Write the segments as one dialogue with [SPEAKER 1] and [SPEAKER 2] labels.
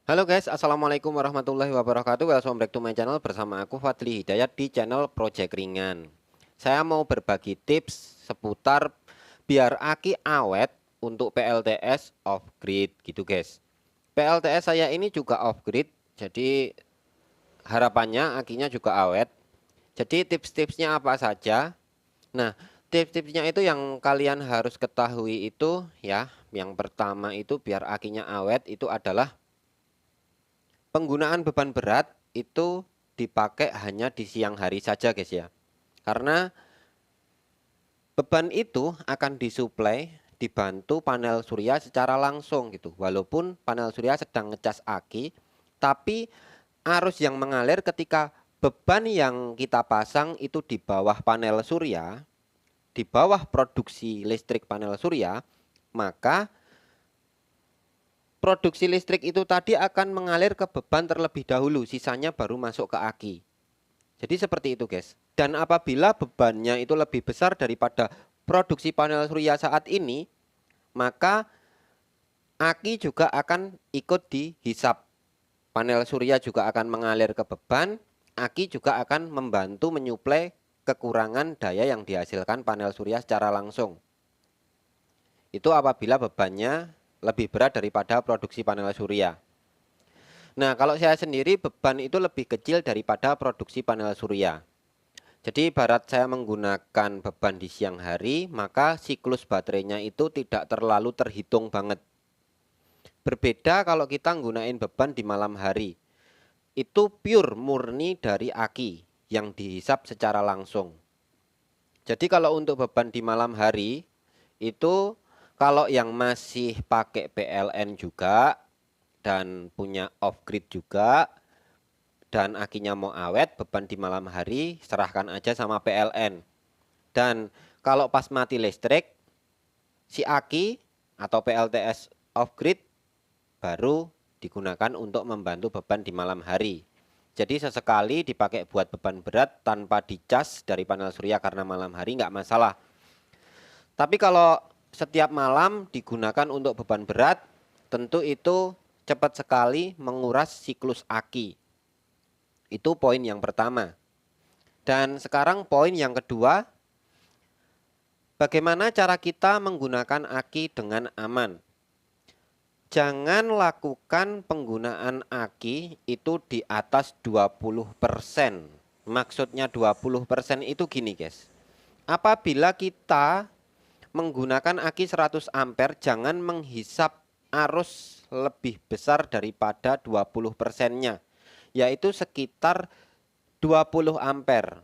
[SPEAKER 1] Halo guys, assalamualaikum warahmatullahi wabarakatuh. Welcome back to my channel bersama aku Fadli Hidayat di channel Project Ringan. Saya mau berbagi tips seputar biar aki awet untuk PLTS off grid gitu guys. PLTS saya ini juga off grid, jadi harapannya akinya juga awet. Jadi tips-tipsnya apa saja? Nah, tips-tipsnya itu yang kalian harus ketahui itu ya. Yang pertama itu biar akinya awet itu adalah penggunaan beban berat itu dipakai hanya di siang hari saja guys ya. Karena beban itu akan disuplai dibantu panel surya secara langsung gitu. Walaupun panel surya sedang ngecas aki, tapi arus yang mengalir ketika beban yang kita pasang itu di bawah panel surya, di bawah produksi listrik panel surya, maka produksi listrik itu tadi akan mengalir ke beban terlebih dahulu, sisanya baru masuk ke aki. Jadi seperti itu guys. Dan apabila bebannya itu lebih besar daripada produksi panel surya saat ini, maka aki juga akan ikut dihisap. Panel surya juga akan mengalir ke beban, aki juga akan membantu menyuplai kekurangan daya yang dihasilkan panel surya secara langsung. Itu apabila bebannya lebih berat daripada produksi panel surya. Nah, kalau saya sendiri beban itu lebih kecil daripada produksi panel surya. Jadi ibarat saya menggunakan beban di siang hari, maka siklus baterainya itu tidak terlalu terhitung banget. Berbeda kalau kita nggunain beban di malam hari. Itu pure murni dari aki yang dihisap secara langsung. Jadi kalau untuk beban di malam hari, itu kalau yang masih pakai PLN juga dan punya off grid juga, dan akinya mau awet, beban di malam hari serahkan aja sama PLN. Dan kalau pas mati listrik, si aki atau PLTS off grid baru digunakan untuk membantu beban di malam hari. Jadi sesekali dipakai buat beban berat tanpa dicas dari panel surya karena malam hari nggak masalah. Tapi kalau setiap malam digunakan untuk beban berat, tentu itu cepat sekali menguras siklus aki. Itu poin yang pertama. Dan sekarang poin yang kedua, bagaimana cara kita menggunakan aki dengan aman? Jangan lakukan penggunaan aki itu di atas 20%. Maksudnya 20% itu gini guys. Apabila kita menggunakan aki 100 ampere, jangan menghisap arus lebih besar daripada 20%-nya. Yaitu sekitar 20 ampere.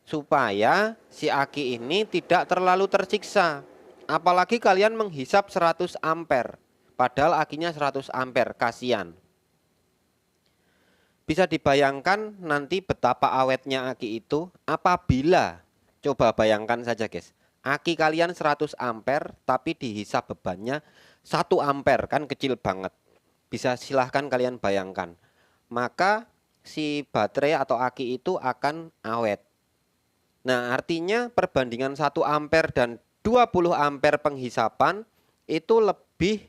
[SPEAKER 1] Supaya si aki ini tidak terlalu tersiksa. Apalagi kalian menghisap 100 ampere. Padahal akinya 100 ampere, kasihan. Bisa dibayangkan nanti betapa awetnya aki itu apabila, coba bayangkan saja guys. Aki kalian 100 ampere tapi dihisap bebannya 1 ampere, kan kecil banget. Bisa silahkan kalian bayangkan. Maka si baterai atau aki itu akan awet. Nah, artinya perbandingan 1 ampere dan 20 ampere penghisapan itu lebih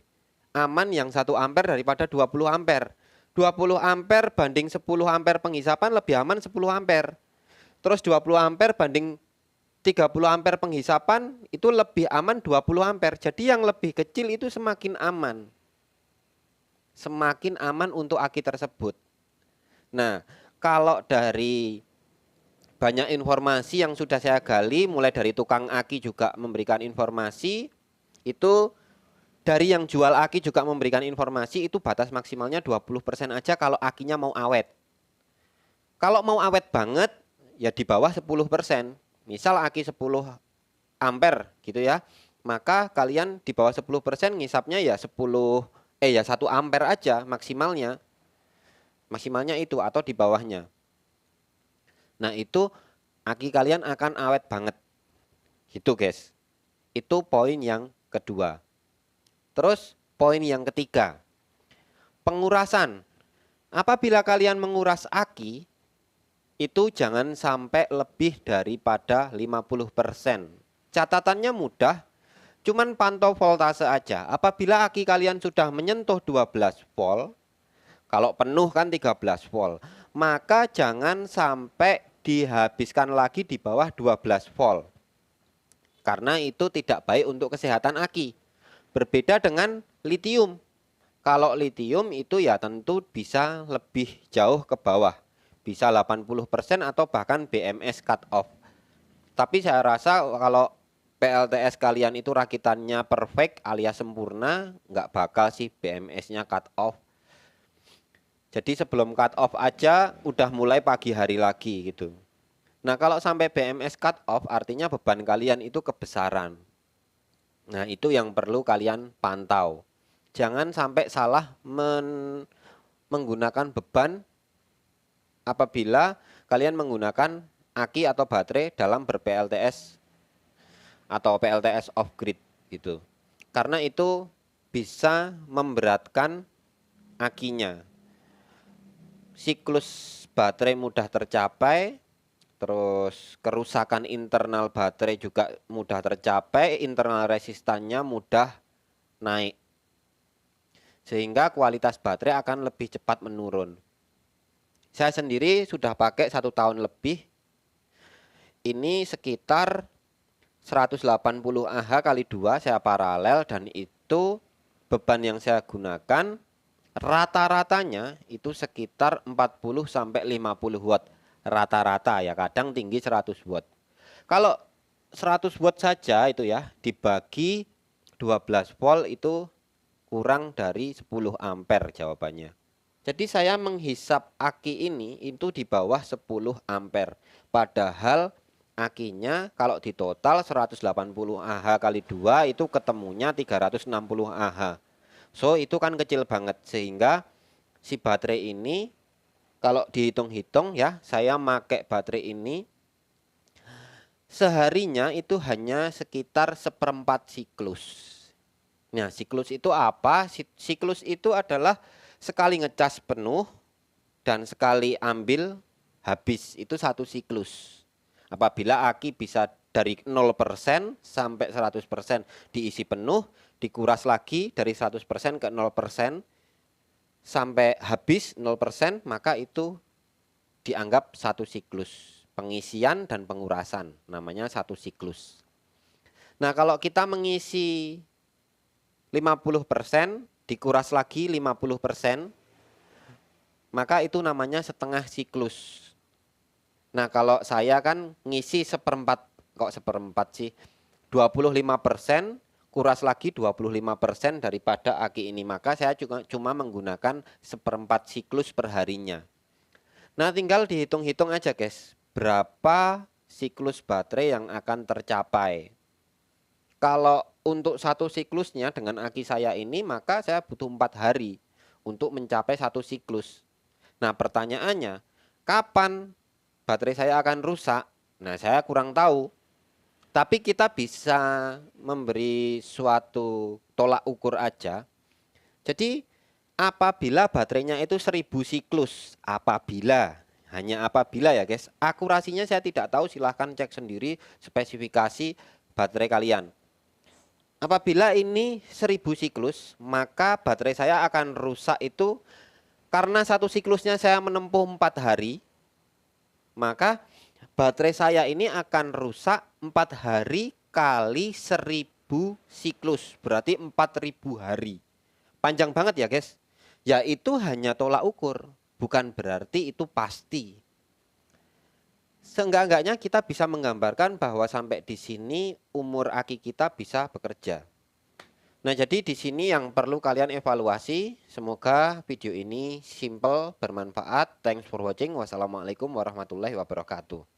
[SPEAKER 1] aman yang 1 ampere daripada 20 ampere. 20 ampere banding 10 ampere penghisapan lebih aman 10 ampere. Terus 20 ampere banding 30 ampere penghisapan itu lebih aman 20 ampere. Jadi yang lebih kecil itu semakin aman. Semakin aman untuk aki tersebut. Nah, kalau dari banyak informasi yang sudah saya gali, mulai dari tukang aki juga memberikan informasi, itu dari yang jual aki juga memberikan informasi, itu batas maksimalnya 20% aja kalau akinya mau awet. Kalau mau awet banget, ya di bawah 10%. Misal aki 10 ampere gitu ya, maka kalian di bawah 10% ngisapnya ya 1 ampere aja maksimalnya. Maksimalnya itu atau di bawahnya. Nah itu aki kalian akan awet banget. Gitu guys. Itu poin yang kedua. Terus poin yang ketiga. Pengurasan. Apabila kalian menguras aki, itu jangan sampai lebih daripada 50%. Catatannya mudah. Cuman pantau voltase aja. Apabila aki kalian sudah menyentuh 12 volt, kalau penuh kan 13 volt, maka jangan sampai dihabiskan lagi di bawah 12 volt. Karena itu tidak baik untuk kesehatan aki. Berbeda dengan litium. Kalau litium itu ya tentu bisa lebih jauh ke bawah. Bisa 80% atau bahkan BMS cut off. Tapi saya rasa kalau PLTS kalian itu rakitannya perfect alias sempurna, nggak bakal sih BMS-nya cut off. Jadi sebelum cut off aja udah mulai pagi hari lagi gitu. Nah kalau sampai BMS cut off artinya beban kalian itu kebesaran. Nah itu yang perlu kalian pantau. Jangan sampai salah menggunakan beban apabila kalian menggunakan aki atau baterai dalam ber-PLTS atau PLTS off grid gitu. Karena itu bisa memberatkan akinya. Siklus baterai mudah tercapai, terus kerusakan internal baterai juga mudah tercapai, internal resistannya mudah naik. Sehingga kualitas baterai akan lebih cepat menurun. Saya sendiri sudah pakai 1 tahun lebih. Ini sekitar 180 Ah kali 2 saya paralel dan itu beban yang saya gunakan rata-ratanya itu sekitar 40 sampai 50 watt rata-rata ya, kadang tinggi 100 watt. Kalau 100 watt saja itu ya dibagi 12 volt itu kurang dari 10 ampere jawabannya. Jadi saya menghisap aki ini itu di bawah 10 ampere. Padahal akinya kalau di total 180 Ah kali 2 itu ketemunya 360 Ah. So itu kan kecil banget sehingga si baterai ini kalau dihitung-hitung ya, saya pakai baterai ini seharinya itu hanya sekitar 1/4 siklus. Nah siklus itu apa? Siklus itu adalah sekali ngecas penuh dan sekali ambil habis, itu 1 siklus. Apabila aki bisa dari 0% sampai 100% diisi penuh, dikuras lagi dari 100% ke 0% sampai habis 0%, maka itu dianggap 1 siklus. Pengisian dan pengurasan namanya 1 siklus. Nah kalau kita mengisi 50%, dikuras lagi 50%, maka itu namanya setengah siklus. Nah kalau saya kan ngisi 1/4, kok 1/4 sih, 25%, kuras lagi 25% daripada aki ini, maka saya juga cuma menggunakan 1/4 siklus per harinya. Nah tinggal dihitung-hitung aja guys, berapa siklus baterai yang akan tercapai. Kalau untuk 1 siklusnya dengan aki saya ini, maka saya butuh 4 hari untuk mencapai 1 siklus. Nah pertanyaannya, kapan baterai saya akan rusak? Nah saya kurang tahu. Tapi kita bisa memberi suatu tolak ukur aja. Jadi apabila baterainya itu 1000 siklus, hanya apabila ya guys, akurasinya saya tidak tahu, silahkan cek sendiri spesifikasi baterai kalian. Apabila ini 1000 siklus, maka baterai saya akan rusak itu karena 1 siklusnya saya menempuh 4 hari, maka baterai saya ini akan rusak 4 hari kali 1000 siklus, berarti 4000 hari. Panjang banget ya guys. Ya itu hanya tolak ukur, bukan berarti itu pasti. Seenggak-enggaknya kita bisa menggambarkan bahwa sampai di sini umur aki kita bisa bekerja. Nah, jadi di sini yang perlu kalian evaluasi. Semoga video ini simple, bermanfaat. Thanks for watching. Wassalamualaikum warahmatullahi wabarakatuh.